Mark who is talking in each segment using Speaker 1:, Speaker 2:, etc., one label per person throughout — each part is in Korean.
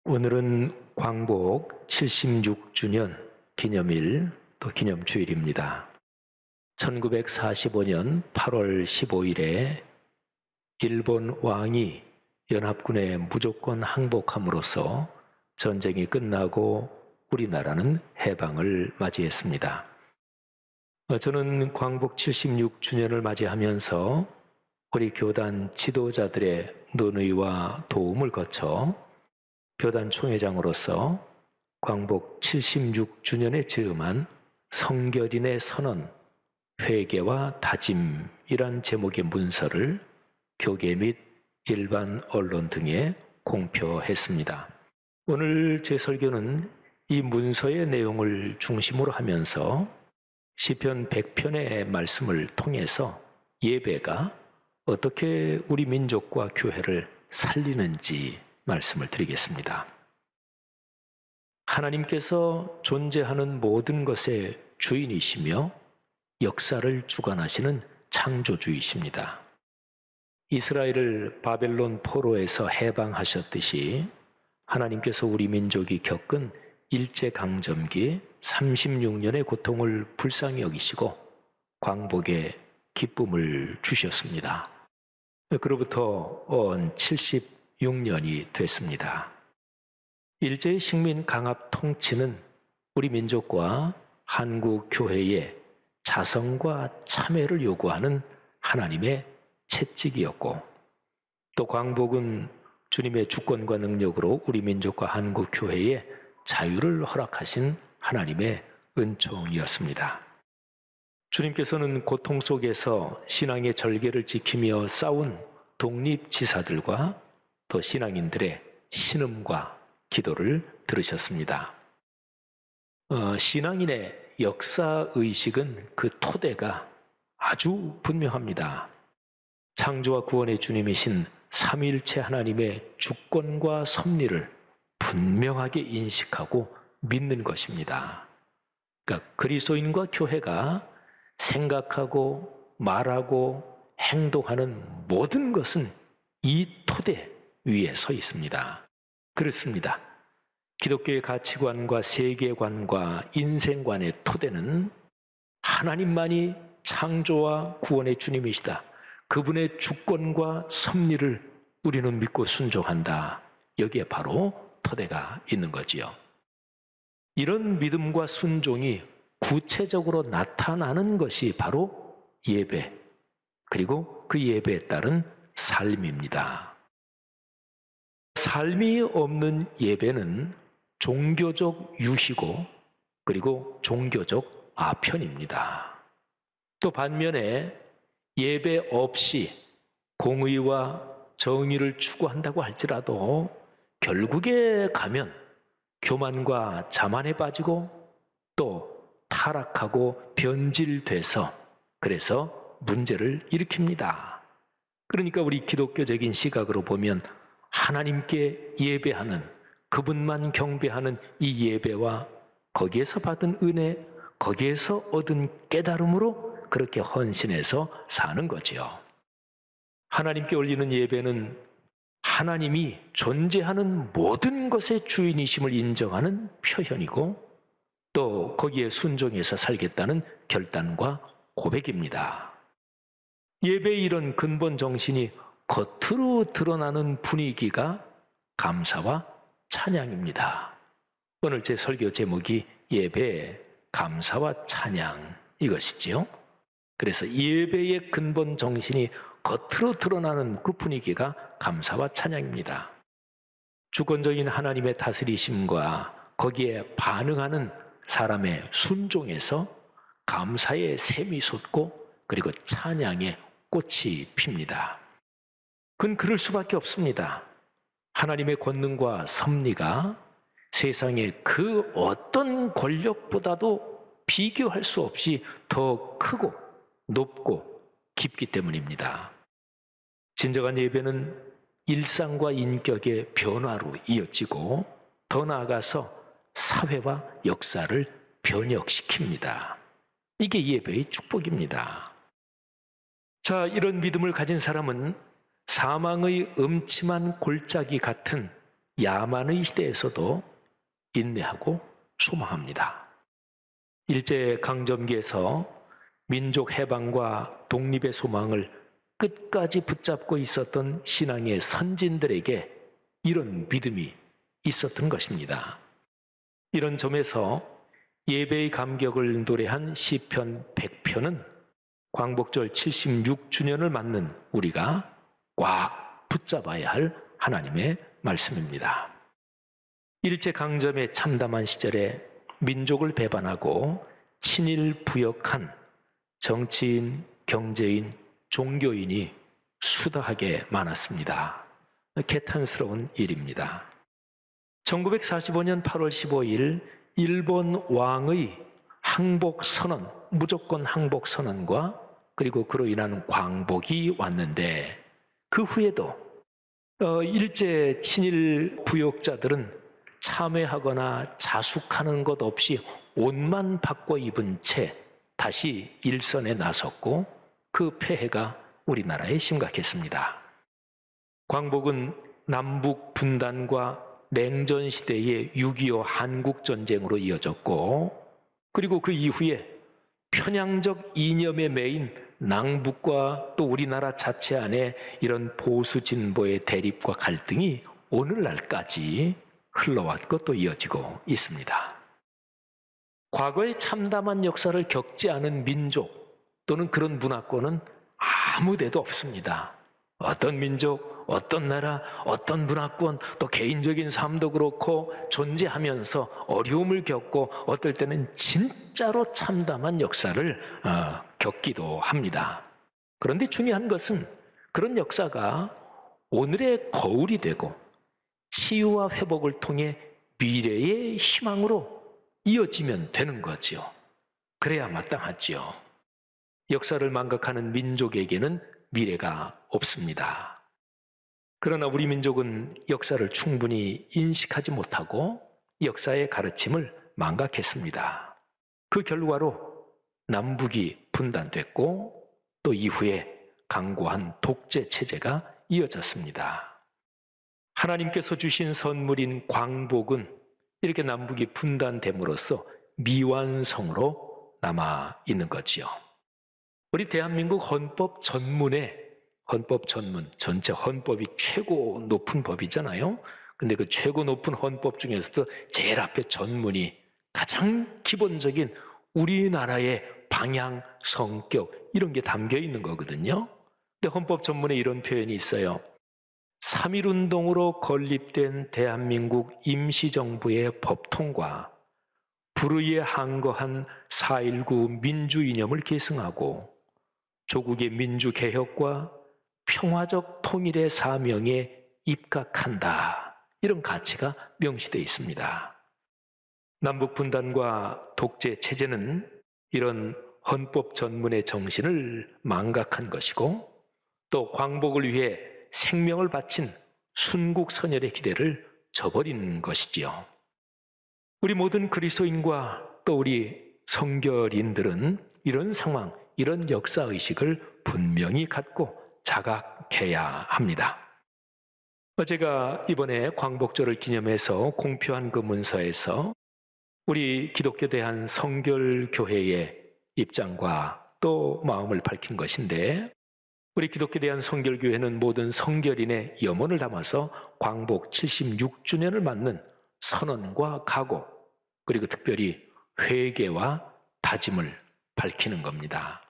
Speaker 1: 오늘은 광복 76주년 기념일 또 기념주일입니다. 1945년 8월 15일에 일본 왕이 연합군에 무조건 항복함으로써 전쟁이 끝나고 우리나라는 해방을 맞이했습니다. 저는 광복 76주년을 맞이하면서 우리 교단 지도자들의 논의와 도움을 거쳐 교단 총회장으로서 광복 76주년에 즈음한 성결인의 선언, 회개와 다짐이란 제목의 문서를 교계 및 일반 언론 등에 공표했습니다. 오늘 제 설교는 이 문서의 내용을 중심으로 하면서 시편 100편의 말씀을 통해서 예배가 어떻게 우리 민족과 교회를 살리는지 말씀을 드리겠습니다. 하나님께서 존재하는 모든 것의 주인이시며 역사를 주관하시는 창조주이십니다. 이스라엘을 바벨론 포로에서 해방하셨듯이 하나님께서 우리 민족이 겪은 일제강점기 36년의 고통을 불쌍히 여기시고 광복의 기쁨을 주셨습니다. 그로부터 76년이 됐습니다. 일제의 식민 강압 통치는 우리 민족과 한국 교회의 자성과 참회를 요구하는 하나님의 채찍이었고, 또 광복은 주님의 주권과 능력으로 우리 민족과 한국 교회의 자유를 허락하신 하나님의 은총이었습니다. 주님께서는 고통 속에서 신앙의 절개를 지키며 싸운 독립지사들과 또 신앙인들의 신음과 기도를 들으셨습니다. 신앙인의 역사의식은 그 토대가 아주 분명합니다. 창조와 구원의 주님이신 삼위일체 하나님의 주권과 섭리를 분명하게 인식하고 믿는 것입니다. 그러니까 그리스도인과 교회가 생각하고 말하고 행동하는 모든 것은 이 토대 위에 서 있습니다. 그렇습니다. 기독교의 가치관과 세계관과 인생관의 토대는 하나님만이 창조와 구원의 주님이시다. 그분의 주권과 섭리를 우리는 믿고 순종한다. 여기에 바로 토대가 있는 거지요. 이런 믿음과 순종이 구체적으로 나타나는 것이 바로 예배, 그리고 그 예배에 따른 삶입니다. 삶이 없는 예배는 종교적 유희고, 그리고 종교적 아편입니다. 또 반면에 예배 없이 공의와 정의를 추구한다고 할지라도 결국에 가면 교만과 자만에 빠지고 또 타락하고 변질돼서 그래서 문제를 일으킵니다. 그러니까 우리 기독교적인 시각으로 보면 하나님께 예배하는, 그분만 경배하는 이 예배와 거기에서 받은 은혜, 거기에서 얻은 깨달음으로 그렇게 헌신해서 사는 거지요. 하나님께 올리는 예배는 하나님이 존재하는 모든 것의 주인이심을 인정하는 표현이고, 또 거기에 순종해서 살겠다는 결단과 고백입니다. 예배의 이런 근본 정신이 겉으로 드러나는 분위기가 감사와 찬양입니다. 오늘 제 설교 제목이 예배, 감사와 찬양 이것이지요. 그래서 예배의 근본 정신이 겉으로 드러나는 그 분위기가 감사와 찬양입니다. 주권적인 하나님의 다스리심과 거기에 반응하는 사람의 순종에서 감사의 샘이 솟고 그리고 찬양의 꽃이 핍니다. 그건 그럴 수밖에 없습니다. 하나님의 권능과 섭리가 세상의 그 어떤 권력보다도 비교할 수 없이 더 크고 높고 깊기 때문입니다. 진정한 예배는 일상과 인격의 변화로 이어지고 더 나아가서 사회와 역사를 변혁시킵니다. 이게 예배의 축복입니다. 자, 이런 믿음을 가진 사람은 사망의 음침한 골짜기 같은 야만의 시대에서도 인내하고 소망합니다. 일제강점기에서 민족 해방과 독립의 소망을 끝까지 붙잡고 있었던 신앙의 선진들에게 이런 믿음이 있었던 것입니다. 이런 점에서 예배의 감격을 노래한 시편 100편은 광복절 76주년을 맞는 우리가 꽉 붙잡아야 할 하나님의 말씀입니다. 일제강점의 참담한 시절에 민족을 배반하고 친일 부역한 정치인, 경제인, 종교인이 수다하게 많았습니다. 개탄스러운 일입니다. 1945년 8월 15일 일본 왕의 항복선언, 무조건 항복선언과 그리고 그로 인한 광복이 왔는데 그 후에도 일제 친일 부역자들은 참회하거나 자숙하는 것 없이 옷만 바꿔 입은 채 다시 일선에 나섰고 그 폐해가 우리나라에 심각했습니다. 광복은 남북 분단과 냉전 시대의 6.25 한국전쟁으로 이어졌고 그리고 그 이후에 편향적 이념에 매인 남북과 또 우리나라 자체 안에 이런 보수 진보의 대립과 갈등이 오늘날까지 흘러왔고 또 이어지고 있습니다. 과거의 참담한 역사를 겪지 않은 민족 또는 그런 문화권은 아무 데도 없습니다. 어떤 민족, 어떤 나라, 어떤 문화권, 또 개인적인 삶도 그렇고 존재하면서 어려움을 겪고 어떨 때는 진짜로 참담한 역사를 겪기도 합니다. 그런데 중요한 것은 그런 역사가 오늘의 거울이 되고 치유와 회복을 통해 미래의 희망으로 이어지면 되는 거지요. 그래야 마땅하지요. 역사를 망각하는 민족에게는 미래가 없습니다. 그러나 우리 민족은 역사를 충분히 인식하지 못하고 역사의 가르침을 망각했습니다. 그 결과로 남북이 분단됐고 또 이후에 강고한 독재 체제가 이어졌습니다. 하나님께서 주신 선물인 광복은 이렇게 남북이 분단됨으로써 미완성으로 남아 있는 거지요. 우리 대한민국 헌법 전문에 전체 헌법이 최고 높은 법이잖아요. 근데 그 최고 높은 헌법 중에서도 제일 앞에 전문이 가장 기본적인 우리나라의 방향, 성격 이런 게 담겨 있는 거거든요. 근데 헌법 전문에 이런 표현이 있어요. 3.1운동으로 건립된 대한민국 임시정부의 법통과 불의에 항거한 4.19 민주이념을 계승하고 조국의 민주개혁과 평화적 통일의 사명에 입각한다. 이런 가치가 명시되어 있습니다. 남북 분단과 독재 체제는 이런 헌법 전문의 정신을 망각한 것이고 또 광복을 위해 생명을 바친 순국선열의 기대를 저버린 것이지요. 우리 모든 그리스도인과 또 우리 성결인들은 이런 상황, 이런 역사의식을 분명히 갖고 자각해야 합니다. 제가 이번에 광복절을 기념해서 공표한 그 문서에서 우리 기독교 대한 성결교회의 입장과 또 마음을 밝힌 것인데 우리 기독교 대한 성결교회는 모든 성결인의 염원을 담아서 광복 76주년을 맞는 선언과 각오 그리고 특별히 회개와 다짐을 밝히는 겁니다.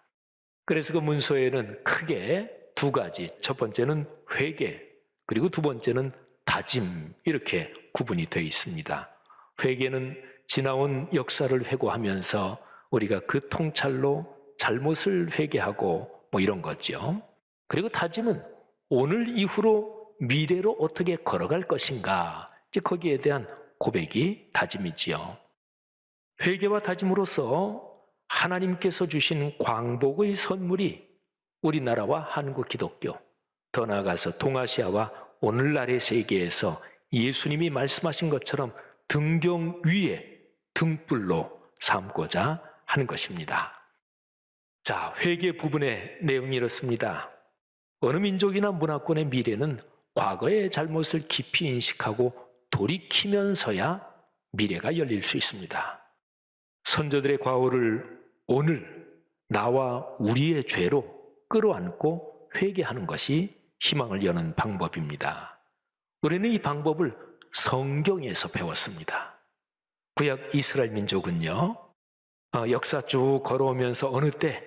Speaker 1: 그래서 그 문서에는 크게 두 가지, 첫 번째는 회개, 그리고 두 번째는 다짐 이렇게 구분이 되어 있습니다. 회개는 지나온 역사를 회고하면서 우리가 그 통찰로 잘못을 회개하고 뭐 이런 거죠. 그리고 다짐은 오늘 이후로 미래로 어떻게 걸어갈 것인가, 이제 거기에 대한 고백이 다짐이지요. 회개와 다짐으로써 하나님께서 주신 광복의 선물이 우리나라와 한국 기독교, 더 나아가서 동아시아와 오늘날의 세계에서 예수님이 말씀하신 것처럼 등경 위에 등불로 삼고자 하는 것입니다. 자, 회개 부분의 내용이 이렇습니다. 어느 민족이나 문화권의 미래는 과거의 잘못을 깊이 인식하고 돌이키면서야 미래가 열릴 수 있습니다. 선조들의 과오를 오늘 나와 우리의 죄로 끌어안고 회개하는 것이 희망을 여는 방법입니다. 우리는 이 방법을 성경에서 배웠습니다. 구약 이스라엘 민족은요, 역사 쭉 걸어오면서 어느 때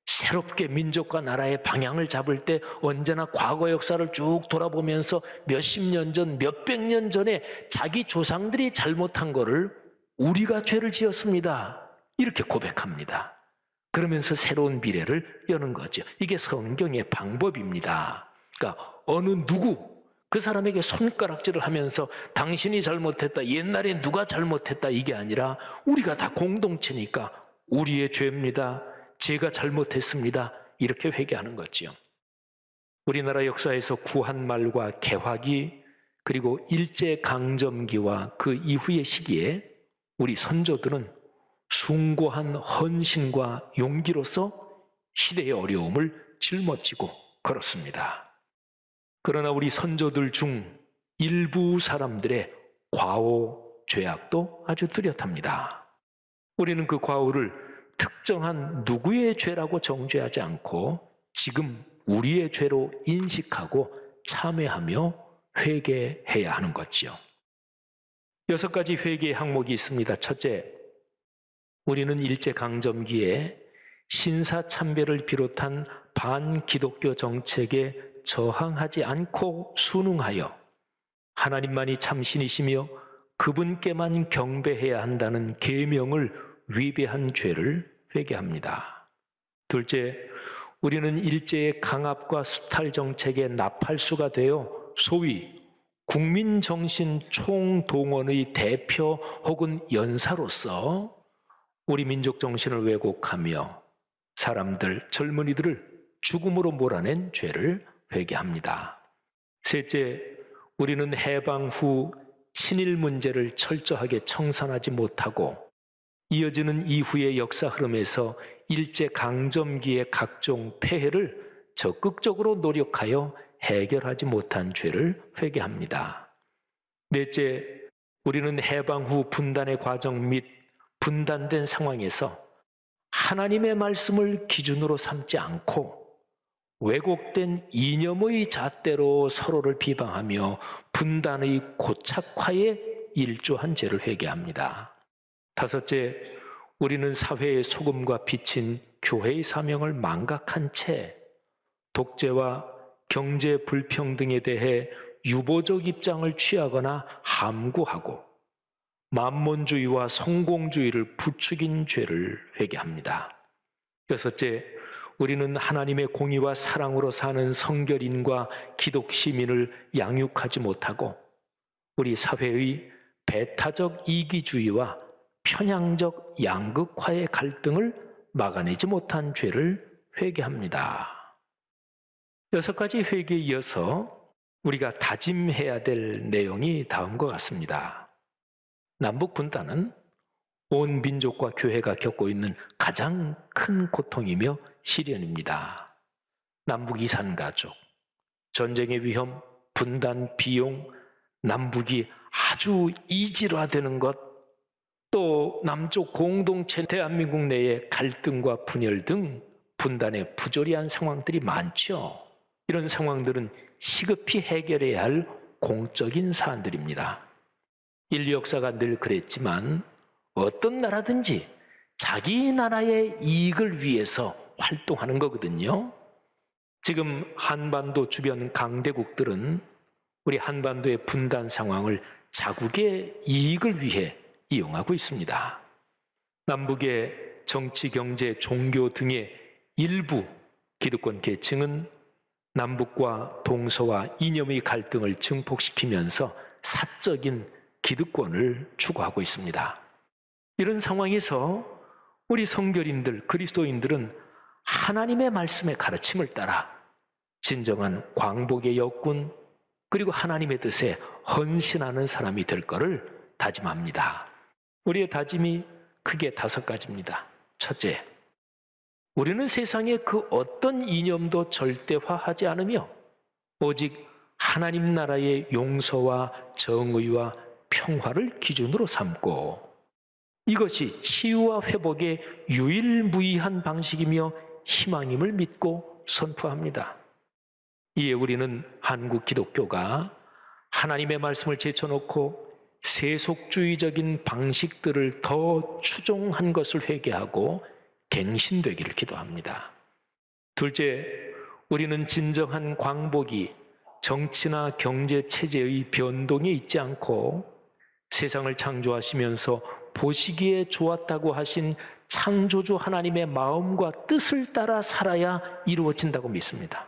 Speaker 1: 새롭게 민족과 나라의 방향을 잡을 때 언제나 과거 역사를 쭉 돌아보면서 몇십 년 전, 몇백 년 전에 자기 조상들이 잘못한 거를 우리가 죄를 지었습니다. 이렇게 고백합니다. 그러면서 새로운 미래를 여는 거죠. 이게 성경의 방법입니다. 그러니까 어느 누구, 그 사람에게 손가락질을 하면서 당신이 잘못했다, 옛날에 누가 잘못했다, 이게 아니라 우리가 다 공동체니까 우리의 죄입니다, 제가 잘못했습니다, 이렇게 회개하는 거지요. 우리나라 역사에서 구한말과 개화기 그리고 일제강점기와 그 이후의 시기에 우리 선조들은 숭고한 헌신과 용기로서 시대의 어려움을 짊어지고 걸었습니다. 그러나 우리 선조들 중 일부 사람들의 과오, 죄악도 아주 뚜렷합니다. 우리는 그 과오를 특정한 누구의 죄라고 정죄하지 않고 지금 우리의 죄로 인식하고 참회하며 회개해야 하는 거지요. 6가지 회개의 항목이 있습니다. 첫째, 우리는 일제강점기에 신사참배를 비롯한 반기독교 정책에 저항하지 않고 순응하여 하나님만이 참신이시며 그분께만 경배해야 한다는 계명을 위배한 죄를 회개합니다. 둘째, 우리는 일제의 강압과 수탈 정책의 나팔수가 되어 소위 국민정신 총동원의 대표 혹은 연사로서 우리 민족 정신을 왜곡하며 사람들, 젊은이들을 죽음으로 몰아낸 죄를 회개합니다. 셋째, 우리는 해방 후 친일 문제를 철저하게 청산하지 못하고 이어지는 이후의 역사 흐름에서 일제강점기의 각종 폐해를 적극적으로 노력하여 해결하지 못한 죄를 회개합니다. 넷째, 우리는 해방 후 분단의 과정 및 분단된 상황에서 하나님의 말씀을 기준으로 삼지 않고 왜곡된 이념의 잣대로 서로를 비방하며 분단의 고착화에 일조한 죄를 회개합니다. 다섯째, 우리는 사회의 소금과 빛인 교회의 사명을 망각한 채 독재와 경제 불평등에 대해 유보적 입장을 취하거나 함구하고 만몬주의와 성공주의를 부추긴 죄를 회개합니다. 여섯째, 우리는 하나님의 공의와 사랑으로 사는 성결인과 기독 시민을 양육하지 못하고 우리 사회의 배타적 이기주의와 편향적 양극화의 갈등을 막아내지 못한 죄를 회개합니다. 6가지 회개에 이어서 우리가 다짐해야 될 내용이 다음과 같습니다. 남북 분단은 온 민족과 교회가 겪고 있는 가장 큰 고통이며 시련입니다. 남북 이산 가족, 전쟁의 위험, 분단 비용, 남북이 아주 이질화되는 것, 또 남쪽 공동체 대한민국 내의 갈등과 분열 등 분단의 부조리한 상황들이 많죠. 이런 상황들은 시급히 해결해야 할 공적인 사안들입니다. 인류 역사가 늘 그랬지만 어떤 나라든지 자기 나라의 이익을 위해서 활동하는 거거든요. 지금 한반도 주변 강대국들은 우리 한반도의 분단 상황을 자국의 이익을 위해 이용하고 있습니다. 남북의 정치, 경제, 종교 등의 일부 기득권 계층은 남북과 동서와 이념의 갈등을 증폭시키면서 사적인 기득권을 추구하고 있습니다. 이런 상황에서 우리 성결인들, 그리스도인들은 하나님의 말씀의 가르침을 따라 진정한 광복의 역군 그리고 하나님의 뜻에 헌신하는 사람이 될 것을 다짐합니다. 우리의 다짐이 크게 5가지입니다. 첫째, 우리는 세상의 그 어떤 이념도 절대화하지 않으며 오직 하나님 나라의 용서와 정의와 평화를 기준으로 삼고 이것이 치유와 회복의 유일무이한 방식이며 희망임을 믿고 선포합니다. 이에 우리는 한국 기독교가 하나님의 말씀을 제쳐놓고 세속주의적인 방식들을 더 추종한 것을 회개하고 갱신되기를 기도합니다. 둘째, 우리는 진정한 광복이 정치나 경제 체제의 변동에 있지 않고 세상을 창조하시면서 보시기에 좋았다고 하신 창조주 하나님의 마음과 뜻을 따라 살아야 이루어진다고 믿습니다.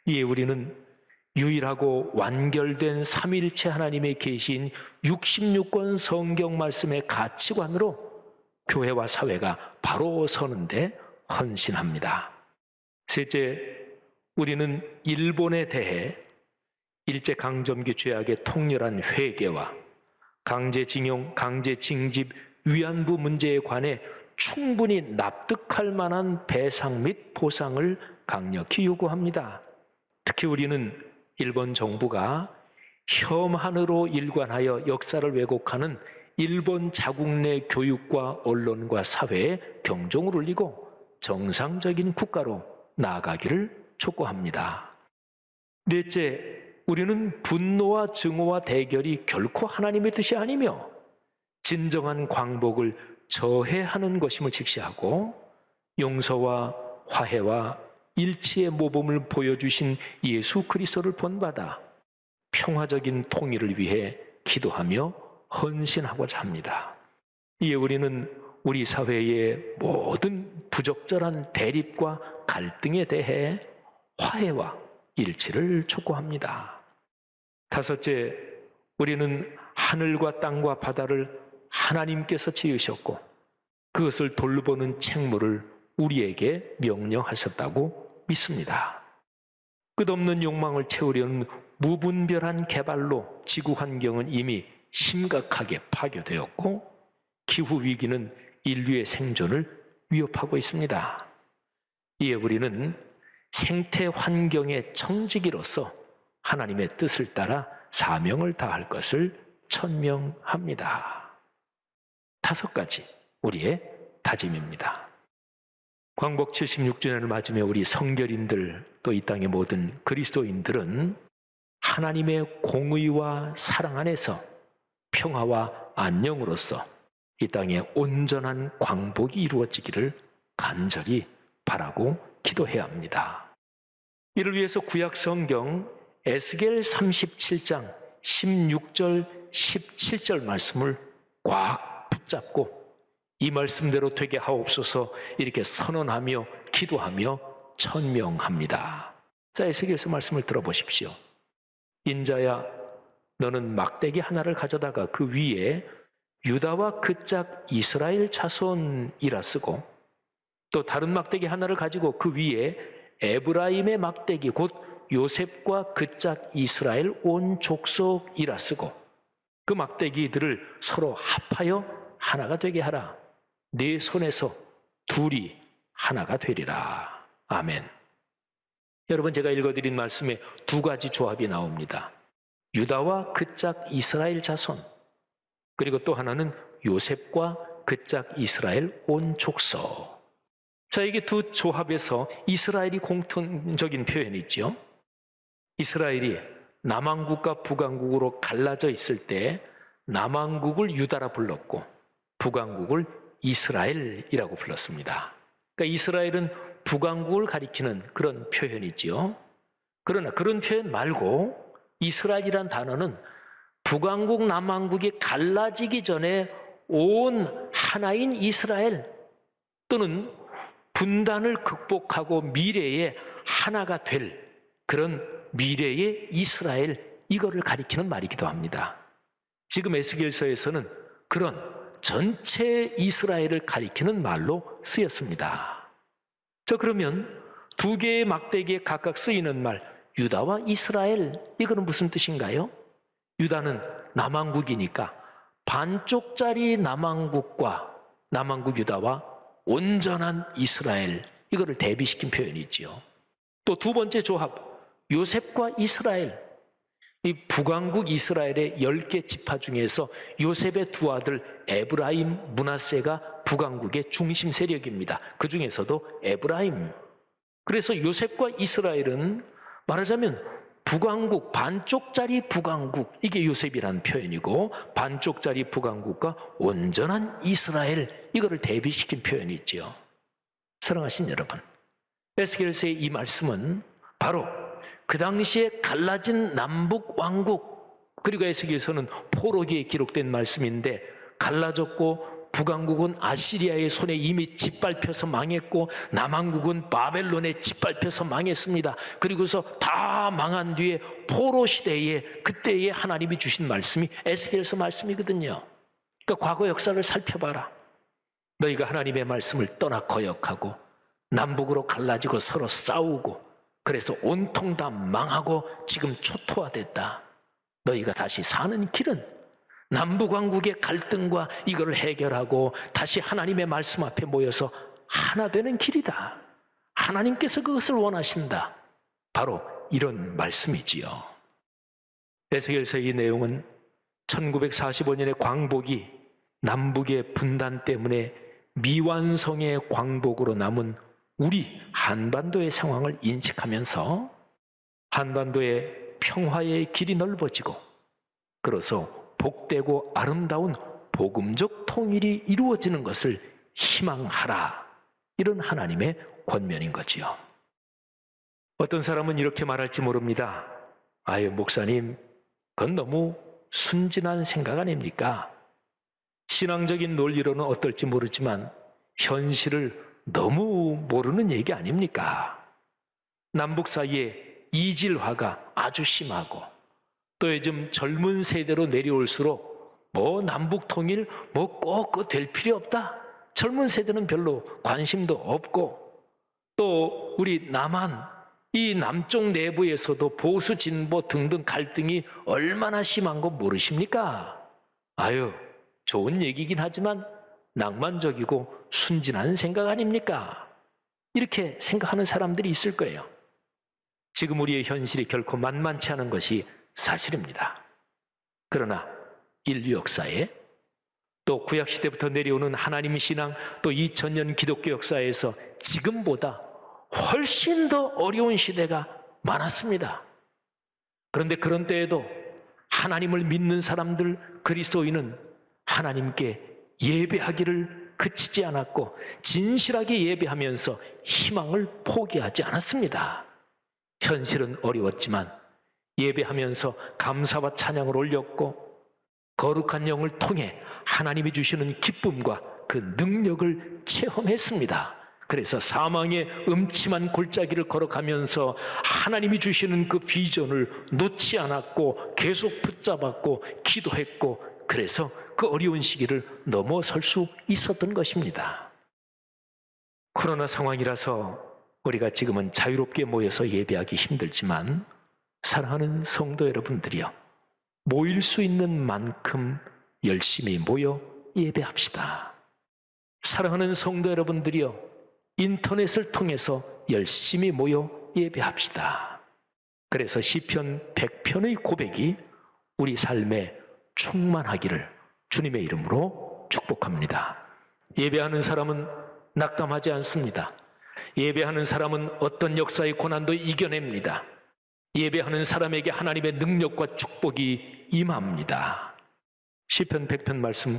Speaker 1: 이에 우리는 유일하고 완결된 삼위일체 하나님의 계신 66권 성경 말씀의 가치관으로 교회와 사회가 바로 서는데 헌신합니다. 셋째, 우리는 일본에 대해 일제강점기 죄악의 통렬한 회개와 강제징용, 강제징집, 위안부 문제에 관해 충분히 납득할 만한 배상 및 보상을 강력히 요구합니다. 특히 우리는 일본 정부가 혐한으로 일관하여 역사를 왜곡하는 일본 자국 내 교육과 언론과 사회에 경종을 울리고 정상적인 국가로 나아가기를 촉구합니다. 넷째, 우리는 분노와 증오와 대결이 결코 하나님의 뜻이 아니며 진정한 광복을 저해하는 것임을 직시하고 용서와 화해와 일치의 모범을 보여주신 예수 그리스도를 본받아 평화적인 통일을 위해 기도하며 헌신하고자 합니다. 이에 우리는 우리 사회의 모든 부적절한 대립과 갈등에 대해 화해와 일치를 촉구합니다. 다섯째, 우리는 하늘과 땅과 바다를 하나님께서 지으셨고 그것을 돌보는 책무를 우리에게 명령하셨다고 믿습니다. 끝없는 욕망을 채우려는 무분별한 개발로 지구 환경은 이미 심각하게 파괴되었고 기후위기는 인류의 생존을 위협하고 있습니다. 이에 우리는 생태 환경의 청지기로서 하나님의 뜻을 따라 사명을 다할 것을 천명합니다. 5가지 우리의 다짐입니다. 광복 76주년을 맞으며 우리 성결인들 또 이 땅의 모든 그리스도인들은 하나님의 공의와 사랑 안에서 평화와 안녕으로서 이 땅에 온전한 광복이 이루어지기를 간절히 바라고 기도해야 합니다. 이를 위해서 구약 성경 에스겔 37장 16절 17절 말씀을 꽉 붙잡고 이 말씀대로 되게 하옵소서 이렇게 선언하며 기도하며 천명합니다. 자, 에스겔서 말씀을 들어보십시오. 인자야, 너는 막대기 하나를 가져다가 그 위에 유다와 그 짝 이스라엘 자손이라 쓰고 또 다른 막대기 하나를 가지고 그 위에 에브라임의 막대기 곧 요셉과 그 짝 이스라엘 온 족속이라 쓰고 그 막대기들을 서로 합하여 하나가 되게 하라. 네 손에서 둘이 하나가 되리라. 아멘. 여러분, 제가 읽어드린 말씀에 2가지 조합이 나옵니다. 유다와 그 짝 이스라엘 자손, 그리고 또 하나는 요셉과 그 짝 이스라엘 온 족속. 자, 이게 두 조합에서 이스라엘이 공통적인 표현이 있죠. 이스라엘이 남왕국과 북왕국으로 갈라져 있을 때 남왕국을 유다라 불렀고 북왕국을 이스라엘이라고 불렀습니다. 그러니까 이스라엘은 북왕국을 가리키는 그런 표현이지요. 그러나 그런 표현 말고 이스라엘이란 단어는 북왕국 남왕국이 갈라지기 전에 온 하나인 이스라엘 또는 분단을 극복하고 미래에 하나가 될 그런 미래의 이스라엘, 이거를 가리키는 말이기도 합니다. 지금 에스겔서에서는 그런 전체 이스라엘을 가리키는 말로 쓰였습니다. 자, 그러면 2개의 막대기에 각각 쓰이는 말 유다와 이스라엘, 이거는 무슨 뜻인가요? 유다는 남왕국이니까 반쪽짜리 남왕국과 남왕국 유다와 온전한 이스라엘, 이거를 대비시킨 표현이지요. 또 2번째 조합 요셉과 이스라엘, 이 북왕국 이스라엘의 10개 지파 중에서 요셉의 두 아들 에브라임, 므낫세가 북왕국의 중심 세력입니다. 그 중에서도 에브라임. 그래서 요셉과 이스라엘은 말하자면 북왕국, 반쪽짜리 북왕국, 이게 요셉이라는 표현이고, 반쪽짜리 북왕국과 온전한 이스라엘, 이거를 대비시킨 표현이지요. 사랑하신 여러분, 에스겔서의 이 말씀은 바로 그 당시에 갈라진 남북 왕국, 그리고 에스겔서는 포로기에 기록된 말씀인데, 갈라졌고 북왕국은 아시리아의 손에 이미 짓밟혀서 망했고 남왕국은 바벨론에 짓밟혀서 망했습니다. 그리고서 다 망한 뒤에 포로 시대에 그때에 하나님이 주신 말씀이 에스겔서 말씀이거든요. 그러니까 과거 역사를 살펴봐라. 너희가 하나님의 말씀을 떠나 거역하고 남북으로 갈라지고 서로 싸우고, 그래서 온통 다 망하고 지금 초토화됐다. 너희가 다시 사는 길은 남북왕국의 갈등과 이걸 해결하고 다시 하나님의 말씀 앞에 모여서 하나 되는 길이다. 하나님께서 그것을 원하신다. 바로 이런 말씀이지요. 에스겔서의 이 내용은 1945년의 광복이 남북의 분단 때문에 미완성의 광복으로 남은 우리 한반도의 상황을 인식하면서 한반도의 평화의 길이 넓어지고, 그래서 복되고 아름다운 복음적 통일이 이루어지는 것을 희망하라, 이런 하나님의 권면인 거지요. 어떤 사람은 이렇게 말할지 모릅니다. 아유, 목사님, 그건 너무 순진한 생각 아닙니까? 신앙적인 논리로는 어떨지 모르지만 현실을 너무 모르는 얘기 아닙니까? 남북 사이에 이질화가 아주 심하고, 또 요즘 젊은 세대로 내려올수록 남북 통일 꼭 될 필요 없다. 젊은 세대는 별로 관심도 없고, 또 우리 남한, 이 남쪽 내부에서도 보수 진보 등등 갈등이 얼마나 심한 거 모르십니까? 아유, 좋은 얘기긴 하지만 낭만적이고 순진한 생각 아닙니까? 이렇게 생각하는 사람들이 있을 거예요. 지금 우리의 현실이 결코 만만치 않은 것이 사실입니다. 그러나 인류 역사에, 또 구약시대부터 내려오는 하나님 신앙, 또 2000년 기독교 역사에서 지금보다 훨씬 더 어려운 시대가 많았습니다. 그런데 그런 때에도 하나님을 믿는 사람들, 그리스도인은 하나님께 예배하기를 그치지 않았고 진실하게 예배하면서 희망을 포기하지 않았습니다. 현실은 어려웠지만 예배하면서 감사와 찬양을 올렸고, 거룩한 영을 통해 하나님이 주시는 기쁨과 그 능력을 체험했습니다. 그래서 사망의 음침한 골짜기를 걸어가면서 하나님이 주시는 그 비전을 놓지 않았고 계속 붙잡았고 기도했고, 그래서 그 어려운 시기를 넘어설 수 있었던 것입니다. 코로나 상황이라서 우리가 지금은 자유롭게 모여서 예배하기 힘들지만, 사랑하는 성도 여러분들이여, 모일 수 있는 만큼 열심히 모여 예배합시다. 사랑하는 성도 여러분들이여, 인터넷을 통해서 열심히 모여 예배합시다. 그래서 시편 100편의 고백이 우리 삶에 충만하기를 주님의 이름으로 축복합니다. 예배하는 사람은 낙담하지 않습니다. 예배하는 사람은 어떤 역사의 고난도 이겨냅니다. 예배하는 사람에게 하나님의 능력과 축복이 임합니다. 시편 100편 말씀,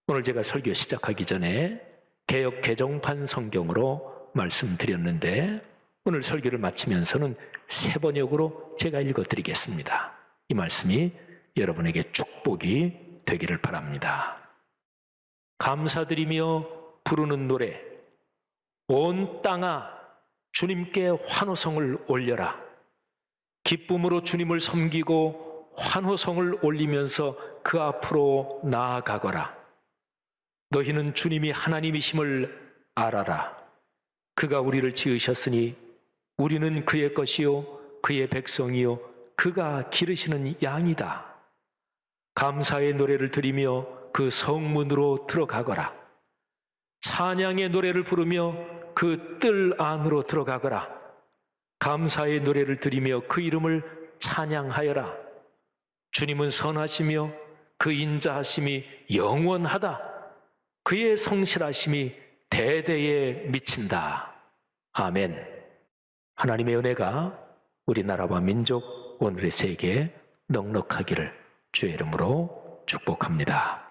Speaker 1: 오늘 제가 설교 시작하기 전에 개역 개정판 성경으로 말씀드렸는데, 오늘 설교를 마치면서는 세 번역으로 제가 읽어드리겠습니다. 이 말씀이 여러분에게 축복이 되기를 바랍니다. 감사드리며 부르는 노래, 온 땅아 주님께 환호성을 올려라. 기쁨으로 주님을 섬기고 환호성을 올리면서 그 앞으로 나아가거라. 너희는 주님이 하나님이심을 알아라. 그가 우리를 지으셨으니 우리는 그의 것이요 그의 백성이요 그가 기르시는 양이다. 감사의 노래를 드리며 그 성문으로 들어가거라. 찬양의 노래를 부르며 그 뜰 안으로 들어가거라. 감사의 노래를 드리며 그 이름을 찬양하여라. 주님은 선하시며 그 인자하심이 영원하다. 그의 성실하심이 대대에 미친다. 아멘. 하나님의 은혜가 우리나라와 민족, 오늘의 세계에 넉넉하기를 주의 이름으로 축복합니다.